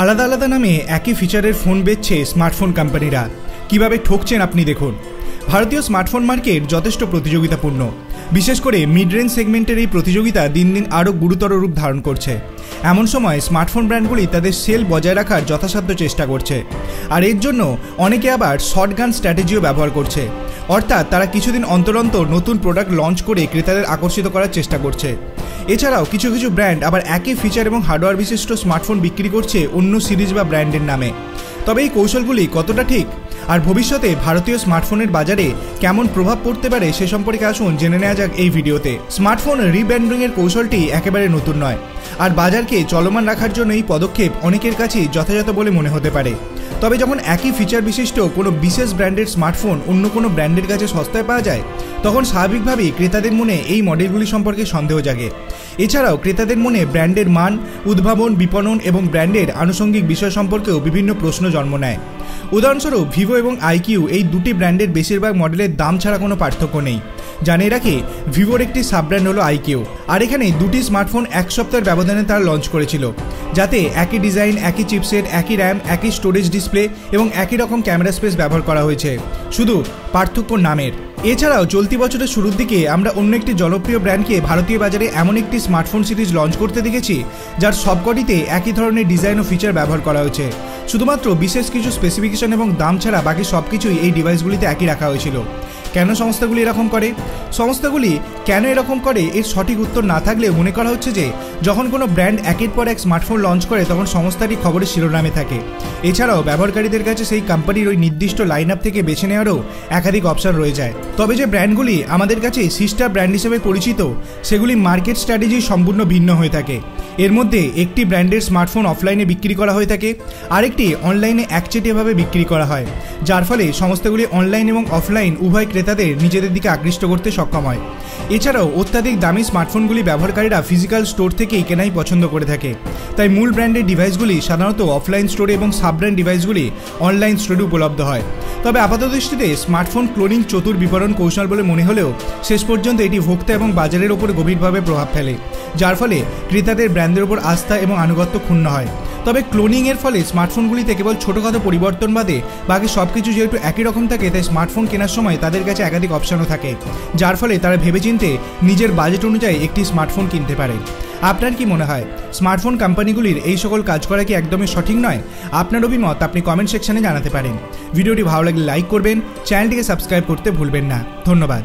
আলাদা আলাদা নামে একই ফিচারের ফোন বেচছে স্মার্টফোন কোম্পানিরা। কিভাবে ঠকছেন আপনি দেখুন। ভারতীয় স্মার্টফোন মার্কেট যথেষ্ট প্রতিযোগিতাপূর্ণ। বিশেষ করে মিড রেঞ্জ সেগমেন্টের এই প্রতিযোগিতা দিন দিন আরও গুরুতর রূপ ধারণ করছে। এমন সময় স্মার্টফোন ব্র্যান্ডগুলি তাদের সেল বজায় রাখার যথাসাধ্য চেষ্টা করছে, আর এর জন্য অনেকে আবার শর্টগান স্ট্র্যাটেজিও ব্যবহার করছে। অর্থাৎ তারা কিছুদিন অন্তর অন্তর নতুন প্রোডাক্ট লঞ্চ করে ক্রেতাদের আকর্ষিত করার চেষ্টা করছে। এছাড়াও কিছু কিছু ব্র্যান্ড আবার একই ফিচার এবং হার্ডওয়্যার বিশিষ্ট স্মার্টফোন বিক্রি করছে অন্য সিরিজ বা ব্র্যান্ডের নামে। তবে এই কৌশলগুলি কতটা ঠিক, আর ভবিষ্যতে ভারতীয় স্মার্টফোনের বাজারে কেমন প্রভাব পড়তে পারে সে সম্পর্কে আসুন জেনে নেওয়া যাক এই ভিডিওতে। স্মার্টফোন রিব্র্যান্ডিংয়ের কৌশলটি একেবারে নতুন নয়, আর বাজারকে চলমান রাখার জন্য এই পদক্ষেপ অনেকের কাছেই যথাযথ বলে মনে হতে পারে। তবে যখন একই ফিচার বিশিষ্ট কোনো বিশেষ ব্র্যান্ডের স্মার্টফোন অন্য কোনো ব্র্যান্ডের কাছে সস্তায় পাওয়া যায়, তখন স্বাভাবিকভাবেই ক্রেতাদের মনে এই মডেলগুলি সম্পর্কে সন্দেহ জাগে। এছাড়াও ক্রেতাদের মনে ব্র্যান্ডের মান, উদ্ভাবন, বিপণন এবং ব্র্যান্ডের আনুষঙ্গিক বিষয় সম্পর্কেও বিভিন্ন প্রশ্ন জন্ম নেয়। উদাহরণস্বরূপ ভিভো এবং আইকিউ এই দুটি ব্র্যান্ডের বেশিরভাগ মডেলের দাম ছাড়া কোনো পার্থক্য নেই। জানিয়ে রাখি, ভিভোর একটি সাব ব্র্যান্ড হলো আইকিউ, আর এখানে দুটি স্মার্টফোন এক সপ্তাহের ব্যবধানে তারা লঞ্চ করেছিল, যাতে একই ডিজাইন, একই চিপসেট, একই র্যাম, একই স্টোরেজ ডিসপ্লে এবং একই রকম ক্যামেরা স্পেস ব্যবহার করা হয়েছে, শুধু পার্থক্য নামের। এছাড়াও চলতি বছরের শুরুর দিকে আমরা অন্য একটি জনপ্রিয় ব্র্যান্ডকে ভারতীয় বাজারে এমন একটি স্মার্টফোন সিরিজ লঞ্চ করতে দেখেছি, যার সবকটিতে একই ধরনের ডিজাইন ও ফিচার ব্যবহার করা হয়েছে। শুধুমাত্র বিশেষ কিছু স্পেসিফিকেশন এবং দাম ছাড়া বাকি সব কিছুই এই ডিভাইসগুলিতে একই রাখা হয়েছিল। কেন সংস্থাগুলি এরকম করে? সংস্থাগুলি কেন এরকম করে এর সঠিক উত্তর না থাকলেও মনে করা হচ্ছে যে যখন কোনো ব্র্যান্ড একের পর এক স্মার্টফোন লঞ্চ করে তখন সংস্থাটি খবরের শিরোনামে থাকে। এছাড়াও ব্যবহারকারীদের কাছে সেই কোম্পানির ওই নির্দিষ্ট লাইন আপ থেকে বেছে নেওয়ারও একাধিক অপশন রয়ে যায়। তবে যে ব্র্যান্ডগুলি আমাদের কাছে সিস্টার ব্র্যান্ড হিসেবে পরিচিত, সেগুলি মার্কেট স্ট্র্যাটেজি সম্পূর্ণ ভিন্ন হয়ে থাকে। এর মধ্যে একটি ব্র্যান্ডের স্মার্টফোন অফলাইনে বিক্রি করা হয়ে থাকে, আরেকটি অনলাইনে একচেটিয়াভাবে বিক্রি করা হয়, যার ফলে সংস্থাগুলি অনলাইন এবং অফলাইন উভয় ক্রেতাদের নিজেদের দিকে আকৃষ্ট করতে সক্ষম হয়। এছাড়াও অত্যাধিক দামি স্মার্টফোনগুলি ব্যবহারকারীরা ফিজিক্যাল স্টোর থেকেই কেনাই পছন্দ করে থাকে। তাই মূল ব্র্যান্ডের ডিভাইসগুলি সাধারণত অফলাইন স্টোরে এবং সাব ব্র্যান্ড ডিভাইসগুলি অনলাইন স্টোরে উপলব্ধ হয়। তবে আপাতদৃষ্টিতে স্মার্টফোন ক্লোনিং চতুর বিপণন কৌশল বলে মনে হলেও শেষ পর্যন্ত এটি ভোক্তা এবং বাজারের ওপর গভীরভাবে প্রভাব ফেলে, যার ফলে ক্রেতাদের ব্র্যান্ডের ওপর আস্থা এবং আনুগত্য ক্ষুণ্ণ হয়। তবে ক্লোনিংয়ের ফলে স্মার্টফোনগুলিতে কেবল ছোটোখাটো পরিবর্তন বাদে বাকি সব কিছু যেহেতু একই রকম থাকে, তাই স্মার্টফোন কেনার সময় তাদের কাছে একাধিক অপশানও থাকে, যার ফলে তারা ভেবেচিন্তে নিজের বাজেট অনুযায়ী একটি স্মার্টফোন কিনতে পারে। আপনার কি মনে হয় স্মার্টফোন কোম্পানিগুলির এই সকল কাজ করা কি একদমই সঠিক নয়? আপনার অভিমত আপনি কমেন্ট সেকশনে জানাতে পারেন। ভিডিওটি ভালো লাগলে লাইক করবেন, চ্যানেলটিকে সাবস্ক্রাইব করতে ভুলবেন না। ধন্যবাদ।